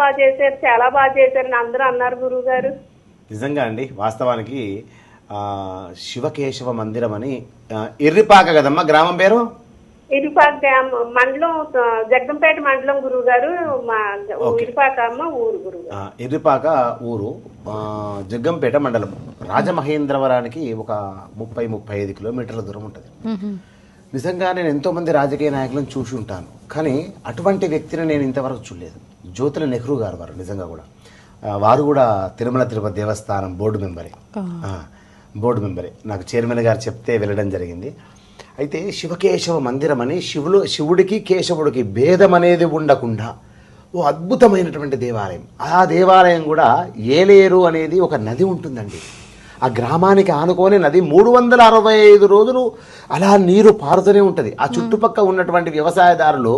బాగా చేశారు, చాలా బాగా చేశారని అందరూ అన్నారు గురువు గారు. నిజంగా అండి, వాస్తవానికి శివకేశవ మందిరం అని ఎర్రిపాక కదమ్మా గ్రామం పేరు? ఇరుపాక గ్రామం, మండలం జగ్గంపేట మండలం గురువు గారు. మా ఇరుపాక అమ్మ ఊరు గురువు గారు. ఎర్రిపాక ఊరు, జగ్గంపేట మండలం. రాజమహేంద్రవరానికి ఒక 30-35 కిలోమీటర్ల దూరం ఉంటుంది. నిజంగా నేను ఎంతో మంది రాజకీయ నాయకులను చూసి ఉంటాను, కానీ అటువంటి వ్యక్తిని నేను ఇంతవరకు చూడలేదు. జ్యోతుల నెహ్రూ గారు వారు నిజంగా కూడా, వారు కూడా తిరుమల తిరుపతి దేవస్థానం బోర్డు మెంబరే. నాకు చైర్మన్ గారు చెప్తే వెళ్ళడం జరిగింది. అయితే శివకేశవ మందిరం అని శివుడికి కేశవుడికి భేదం అనేది ఉండకుండా ఓ అద్భుతమైనటువంటి దేవాలయం. ఆ దేవాలయం కూడా ఏలేరు అనేది ఒక నది ఉంటుందండి. ఆ గ్రామానికి ఆనుకొని నది 365 రోజులు అలా నీరు పారుతూనే ఉంటుంది. ఆ చుట్టుపక్కల ఉన్నటువంటి వ్యవసాయదారులు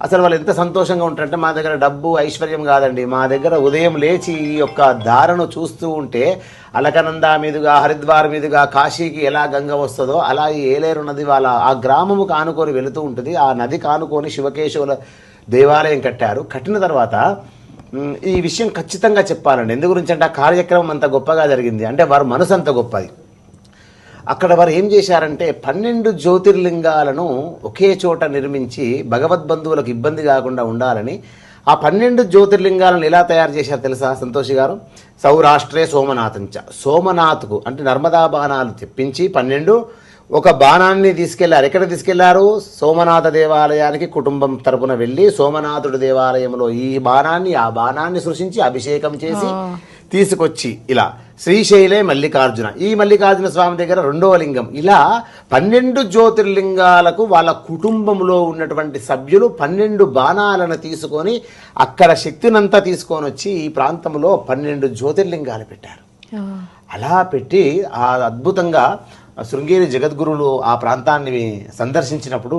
అసలు వాళ్ళు ఎంత సంతోషంగా ఉంటారంటే, మా దగ్గర డబ్బు ఐశ్వర్యం కాదండి, మా దగ్గర ఉదయం లేచి ఈ యొక్క ధారను చూస్తూ ఉంటే అలకనంద మీదుగా హరిద్వార్ మీదుగా కాశీకి ఎలా గంగ వస్తుందో అలా ఈ ఏలేరు నది వాళ్ళ ఆ గ్రామముకు ఆనుకొని వెళుతూ ఉంటుంది. ఆ నది కానుకొని శివకేశవుల దేవాలయం కట్టారు. కట్టిన తర్వాత ఈ విషయం ఖచ్చితంగా చెప్పాలండి. ఎందు గురించి అంటే ఆ కార్యక్రమం అంత గొప్పగా జరిగింది అంటే వారి మనసు అంత గొప్పది. అక్కడ వారు ఏం చేశారంటే 12 జ్యోతిర్లింగాలను ఒకే చోట నిర్మించి భగవద్బంధువులకు ఇబ్బంది కాకుండా ఉండాలని ఆ 12 జ్యోతిర్లింగాలను ఎలా తయారు చేశారు తెలుసా సంతోషి గారు? సౌరాష్ట్రే సోమనాథంచ, సోమనాథ్కు అంటే నర్మదా బాణాలు తెప్పించి 12 ఒక బాణాన్ని తీసుకెళ్లారు. ఎక్కడ తీసుకెళ్లారు? సోమనాథ దేవాలయానికి కుటుంబం తరపున వెళ్ళి సోమనాథుడి దేవాలయంలో ఈ బాణాన్ని ఆ బాణాన్ని సృష్టించి అభిషేకం చేసి తీసుకొచ్చి ఇలా శ్రీశైలే మల్లికార్జున, ఈ మల్లికార్జున స్వామి దగ్గర 2వ లింగం, ఇలా 12 జ్యోతిర్లింగాలకు వాళ్ళ కుటుంబంలో ఉన్నటువంటి సభ్యులు 12 బాణాలను తీసుకొని అక్కడ శక్తినంతా తీసుకొని వచ్చి ఈ ప్రాంతంలో 12 జ్యోతిర్లింగాలు పెట్టారు. అలా పెట్టి ఆ అద్భుతంగా శృంగేరి జగద్గురువులు ఆ ప్రాంతాన్ని సందర్శించినప్పుడు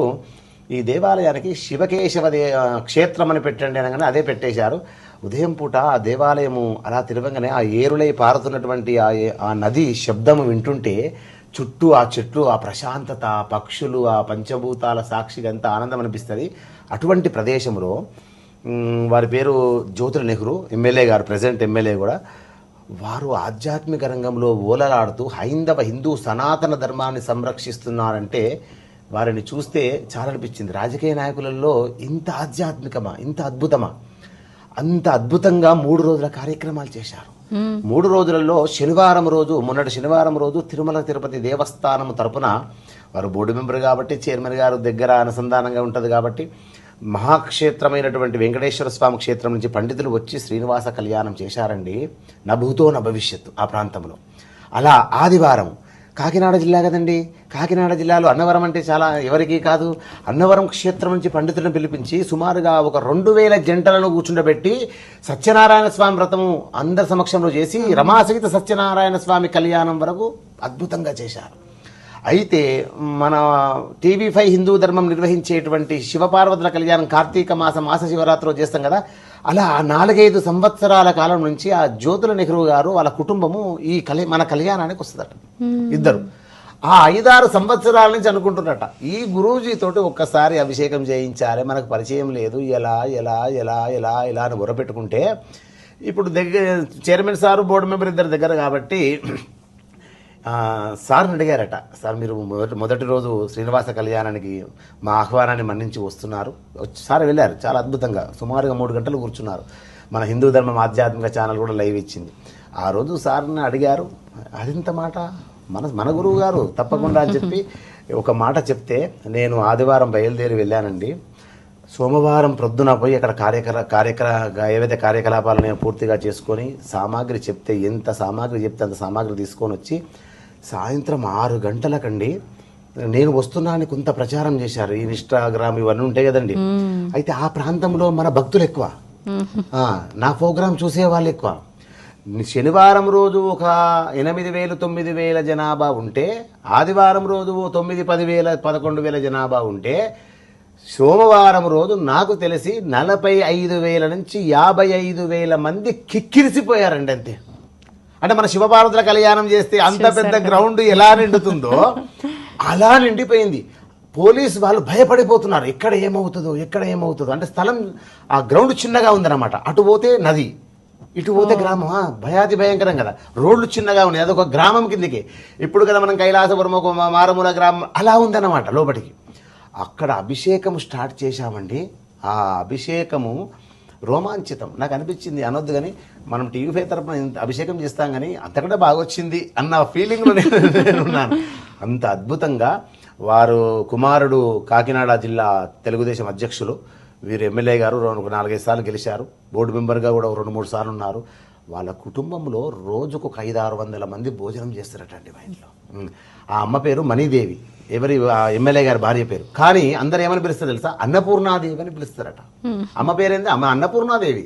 ఈ దేవాలయానికి శివకేశవ క్షేత్రం అని పెట్టండి అనగానే అదే పెట్టేశారు. ఉదయం పూట ఆ దేవాలయము అలా తిరగంగానే ఆ ఏరులై పారుతున్నటువంటి ఆ నది శబ్దము వింటుంటే చుట్టూ ఆ చెట్లు, ఆ ప్రశాంతత, ఆ పక్షులు, ఆ పంచభూతాల సాక్షిగా ఎంత ఆనందం అనిపిస్తుంది. అటువంటి ప్రదేశంలో వారి పేరు జ్యోతుల నెహ్రూ ఎమ్మెల్యే గారు, ప్రెసిడెంట్ ఎమ్మెల్యే కూడా, వారు ఆధ్యాత్మిక రంగంలో ఓలలాడుతూ హిందూ సనాతన ధర్మాన్ని సంరక్షిస్తున్నారంటే వారిని చూస్తే చాలా అనిపించింది. రాజకీయ నాయకులలో ఇంత ఆధ్యాత్మికమా, ఇంత అద్భుతమా? అంత అద్భుతంగా 3 రోజుల కార్యక్రమాలు చేశారు. 3 రోజులలో మొన్నటి శనివారం రోజు తిరుమల తిరుపతి దేవస్థానం తరపున వారు బోర్డు మెంబర్ కాబట్టి చైర్మన్ గారు దగ్గర అనుసంధానంగా ఉంటుంది కాబట్టి మహాక్షేత్రమైనటువంటి వెంకటేశ్వర స్వామి క్షేత్రం నుంచి పండితులు వచ్చి శ్రీనివాస కళ్యాణం చేశారండి. నభూతో నభవిష్యత్తు ఆ ప్రాంతంలో. అలా ఆదివారం కాకినాడ జిల్లా కదండి, కాకినాడ జిల్లాలో అన్నవరం అంటే చాలా ఎవరికీ కాదు. అన్నవరం క్షేత్రం నుంచి పండితులను పిలిపించి సుమారుగా ఒక 2000 జంటలను కూర్చుండబెట్టి సత్యనారాయణ స్వామి వ్రతము అందరి సమక్షంలో చేసి రమాసహిత సత్యనారాయణ స్వామి కళ్యాణం వరకు అద్భుతంగా చేశారు. అయితే మన TV5 హిందూ ధర్మం నిర్వహించేటువంటి శివపార్వతుల కళ్యాణం కార్తీక మాస శివరాత్రిలో చేస్తాం కదా, అలా 4-5 సంవత్సరాల కాలం నుంచి ఆ జ్యోతుల నెహ్రూ గారు వాళ్ళ కుటుంబము ఈ మన కళ్యాణానికి వస్తుందట. ఇద్దరు ఆ 5-6 సంవత్సరాల నుంచి అనుకుంటున్నట ఈ గురూజీ తోటి ఒక్కసారి అభిషేకం చేయించాలి, మనకు పరిచయం లేదు, ఎలా ఎలా ఎలా ఎలా ఎలా అని మొరపెట్టుకుంటే ఇప్పుడు చైర్మన్ సారు బోర్డు మెంబర్ ఇద్దరు దగ్గర కాబట్టి సార్ని అడిగారట, సార్ మీరు మొదటి రోజు శ్రీనివాస కళ్యాణానికి మా ఆహ్వానాన్ని మన్నించి వస్తున్నారు. సార్ వెళ్ళారు, చాలా అద్భుతంగా సుమారుగా 3 గంటలు కూర్చున్నారు. మన హిందూ ధర్మం ఆధ్యాత్మిక ఛానల్ కూడా లైవ్ ఇచ్చింది. ఆ రోజు సార్ని అడిగారు, అదింత మాట మన గురువు గారు తప్పకుండా అని చెప్పి ఒక మాట చెప్తే నేను ఆదివారం బయలుదేరి వెళ్ళానండి. సోమవారం ప్రొద్దున పోయి అక్కడ ఏవైతే కార్యకలాపాలు నేను పూర్తిగా చేసుకొని సామాగ్రి చెప్తే ఎంత సామాగ్రి చెప్తే అంత సామాగ్రి తీసుకొని వచ్చి సాయంత్రం 6 గంటలకండి నేను వస్తున్నానని కొంత ప్రచారం చేశారు. ఈ ఇన్స్టాగ్రామ్ ఇవన్నీ ఉంటాయి కదండి. అయితే ఆ ప్రాంతంలో మన భక్తులు ఎక్కువ, నా ప్రోగ్రాం చూసే వాళ్ళు ఎక్కువ. శనివారం రోజు ఒక 8,000-9,000 జనాభా ఉంటే ఆదివారం రోజు 9,000-10,000 11,000 జనాభా ఉంటే సోమవారం రోజు నాకు తెలిసి 45,000 నుంచి 55,000 మంది కిక్కిరిసిపోయారండి. అంతే. అంటే మన శివపార్వతుల కళ్యాణం చేస్తే అంత పెద్ద గ్రౌండ్ ఎలా నిండుతుందో అలా నిండిపోయింది. పోలీసు వాళ్ళు భయపడిపోతున్నారు, ఎక్కడ ఏమవుతుందో. అంటే స్థలం ఆ గ్రౌండ్ చిన్నగా ఉందన్నమాట. అటు పోతే నది, ఇటు పోతే గ్రామం, భయాతి భయంకరం కదా. రోడ్లు చిన్నగా ఉన్నాయి, అదొక గ్రామం కిందికి. ఇప్పుడు కదా మనం కైలాసపురం ఒక మారుమూల గ్రామం అలా ఉందన్నమాట లోపలికి. అక్కడ అభిషేకం స్టార్ట్ చేశామండి. ఆ అభిషేకము రోమాంచితం. నాకు అనిపించింది, అనొద్దు కానీ మనం టీవీ ఫైవ్ తరపున అభిషేకం చేస్తాం కానీ అంతకంటే బాగా వచ్చింది అన్న ఫీలింగ్లో నేనున్నాను. అంత అద్భుతంగా వారు కుమారుడు కాకినాడ జిల్లా తెలుగుదేశం అధ్యక్షులు, వీరు ఎమ్మెల్యే గారు 4-5 సార్లు గెలిచారు, బోర్డు మెంబర్గా కూడా 2-3 సార్లు ఉన్నారు. వాళ్ళ కుటుంబంలో రోజుకు ఒక 500-600 మంది భోజనం చేస్తారటండి మా ఇంట్లో. ఆ అమ్మ పేరు మణిదేవి, ఎవరి ఎమ్మెల్యే గారి భార్య పేరు. కానీ అందరు ఏమని పిలుస్తారు తెలుసా? అన్నపూర్ణాదేవి అని పిలుస్తారట. అమ్మ పేరేంది? అమ్మ అన్నపూర్ణాదేవి.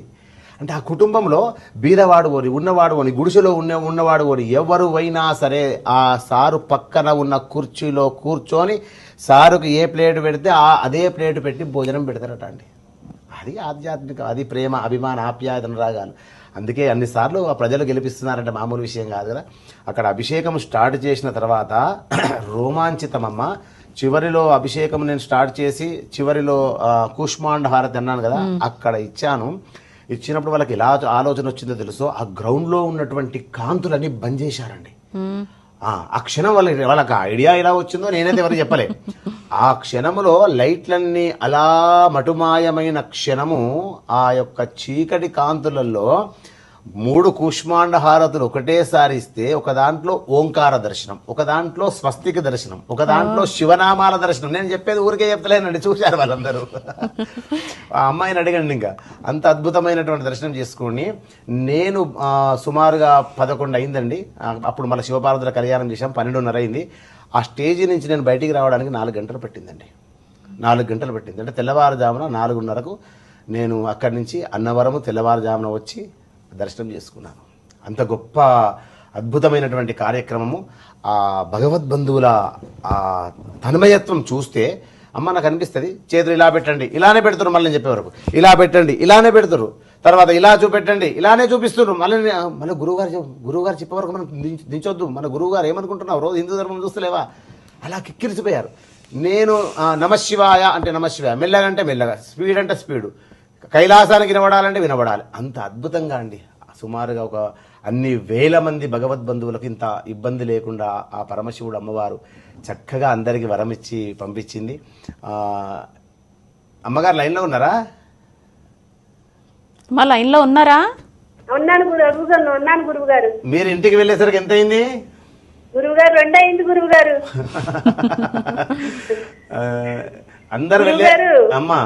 అంటే ఆ కుటుంబంలో బీదవాడు ఓని, ఉన్నవాడు ఓని, గుడిసెలో ఉన్నవాడు ఓని, ఎవరు అయినా సరే ఆ సారు పక్కన ఉన్న కుర్చీలో కూర్చొని సారుకు ఏ ప్లేట్ పెడితే అదే ప్లేట్ పెట్టి భోజనం పెడతారట అండి. అది ఆధ్యాత్మిక, అది ప్రేమ, అభిమాన, ఆప్యాయతను రాగాలు. అందుకే అన్నిసార్లు ఆ ప్రజలు గెలిపిస్తున్నారంటే మామూలు విషయం కాదు కదా. అక్కడ అభిషేకం స్టార్ట్ చేసిన తర్వాత రోమాంచితమమ్మ. చివరిలో అభిషేకం నేను స్టార్ట్ చేసి చివరిలో కూష్మాండ హారతి అన్నాను కదా, అక్కడ ఇచ్చినప్పుడు వాళ్ళకి ఎలా ఆలోచన వచ్చిందో తెలుసో, ఆ గ్రౌండ్లో ఉన్నటువంటి కాంతులన్నీ బంద్ చేశారండి. ఆ క్షణం వాళ్ళకి ఐడియా ఎలా వచ్చిందో నేనైతే ఎవరికి చెప్పలే. ఆ క్షణములో లైట్లన్నీ అలా మటుమాయమైన క్షణము, ఆ యొక్క చీకటి కాంతులలో 3 కూష్మాండ హారతులు ఒకటేసారి ఇస్తే, ఒక దాంట్లో ఓంకార దర్శనం, ఒక దాంట్లో స్వస్తిక దర్శనం, ఒక దాంట్లో శివనామాల దర్శనం. నేను చెప్పేది ఊరికే చెప్తలేనండి, చూశారు వాళ్ళందరూ. ఆ అమ్మాయిని అడిగండి. ఇంకా అంత అద్భుతమైనటువంటి దర్శనం చేసుకుని నేను సుమారుగా 11 అయిందండి. అప్పుడు మళ్ళీ శివపార్వతుల కళ్యాణం చేశాం, 12:30 అయింది. ఆ స్టేజీ నుంచి నేను బయటికి రావడానికి 4 గంటలు పట్టిందండి. 4 గంటలు పట్టింది. అంటే తెల్లవారుజామున 4:30కు నేను అక్కడి నుంచి అన్నవరము తెల్లవారుజామున వచ్చి దర్శనం చేసుకున్నాను. అంత గొప్ప అద్భుతమైనటువంటి కార్యక్రమము. ఆ భగవద్బంధువుల ఆ తన్మయత్వం చూస్తే అమ్మ నాకు అనిపిస్తుంది, చేతులు ఇలా పెట్టండి, ఇలానే పెడతారు. మళ్ళీ చెప్పే వరకు ఇలా పెట్టండి, ఇలానే పెడతారు. తర్వాత ఇలా చూపెట్టండి, ఇలానే చూపిస్తున్నారు. మళ్ళీ గురువుగారు చెప్పే వరకు మనం దించొద్దు. మన గురువుగారు ఏమనుకుంటున్నావు, రోజు హిందూ ధర్మం చూస్తలేవా? అలా కిక్కిరిసిపోయారు. నేను నమశివాయ అంటే నమశివాయ, మెల్లగా అంటే మెల్లగా, స్పీడ్ అంటే స్పీడు, కైలాసానికి వినబడాలంటే వినబడాలి. అంత అద్భుతంగా అండి. సుమారుగా ఒక అన్ని వేల మంది భగవద్బంధువులకు ఇంత ఇబ్బంది లేకుండా ఆ పరమశివుడు అమ్మవారు చక్కగా అందరికి వరమిచ్చి పంపించింది. అమ్మగారు లైన్లో ఉన్నారా? మా లైన్లో ఉన్నారా? ఉన్నాను గురువు గారు. మీరు ఇంటికి వెళ్ళేసరికి ఎంత అయింది గురువు గారు? 2 అయింది గురువు గారు. అందరు వెళ్ళారు. అమ్మా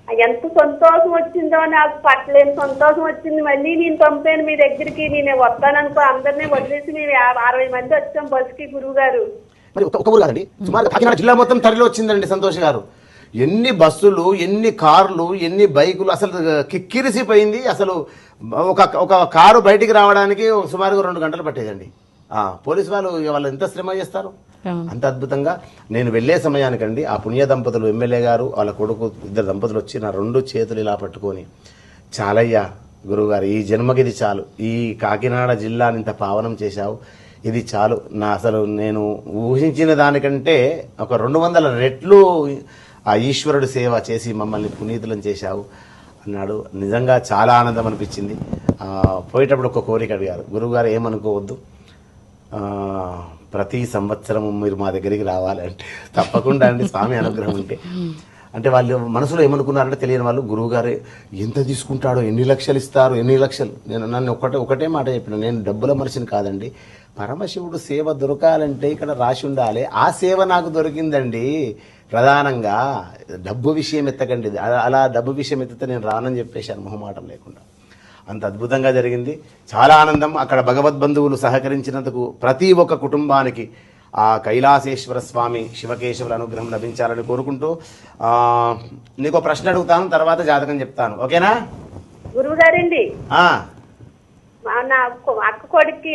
ఎంత సంతోషం వచ్చిందో, నాకు పట్టలేని సంతోషం వచ్చింది. మళ్ళీ నేను పంపాను మీ దగ్గరికి, నేను వస్తాననుకో, అందరినీ వదిలేసి మేము 60 మంది వచ్చాం బస్సుకి గురువు గారు. మరి ఒక ఊరు కాదండి, సుమారు కాకినాడ జిల్లా మొత్తం తరలి వచ్చిందండి సంతోష్ గారు. ఎన్ని బస్సులు, ఎన్ని కార్లు, ఎన్ని బైకులు, అసలు కిక్కిరిసిపోయింది. అసలు ఒక కారు బయటికి రావడానికి సుమారుగా 2 గంటలు పట్టేదండి. పోలీసు వాళ్ళు ఎంత శ్రమ చేస్తారు. అంత అద్భుతంగా నేను వెళ్ళే సమయానికండి ఆ పుణ్య దంపతులు, ఎమ్మెల్యే గారు వాళ్ళ కొడుకు, 2 దంపతులు వచ్చి నా 2 చేతులు ఇలా పట్టుకొని, చాలయ్యా గురువుగారు, ఈ జన్మకి ఇది చాలు, ఈ కాకినాడ జిల్లాని ఇంత పావనం చేశావు, ఇది చాలు, నా అసలు నేను ఊహించిన దానికంటే ఒక 200 రెట్లు ఆ ఈశ్వరుడు సేవ చేసి మమ్మల్ని పునీతులను చేశావు అన్నాడు. నిజంగా చాలా ఆనందం అనిపించింది. పోయేటప్పుడు ఒక కోరిక అడిగారు, గురువుగారు ఏమనుకోవద్దు, ప్రతి సంవత్సరం మీరు మా దగ్గరికి రావాలంటే తప్పకుండా అండి, స్వామి అనుగ్రహం ఉంటే. అంటే వాళ్ళు మనసులో ఏమనుకున్నారంటే తెలియని వాళ్ళు, గురువుగారే ఎంత తీసుకుంటాడో, ఎన్ని లక్షలు ఇస్తారు, ఎన్ని లక్షలు. నన్ను ఒకటే మాట చెప్పిన, నేను డబ్బుల మనిషిని కాదండి, పరమశివుడు సేవ దొరకాలంటే ఇక్కడ రాసి ఉండాలి, ఆ సేవ నాకు దొరికిందండి. ప్రధానంగా డబ్బు విషయం ఎత్తకండి, అలా డబ్బు విషయం ఎత్తితే నేను రానని చెప్పేశాను మొహమాటం లేకుండా. అంత అద్భుతంగా జరిగింది, చాలా ఆనందం. అక్కడ భగవద్బంధువులు సహకరించినందుకు ప్రతి ఒక్క కుటుంబానికి ఆ కైలాసేశ్వర స్వామి శివకేశవుల అనుగ్రహం లభించాలని కోరుకుంటూ నీకు ప్రశ్న అడుగుతాను, తర్వాత జాతకం చెప్తాను, ఓకేనా? గురువు గారండి, నా అక్క కొడుక్కి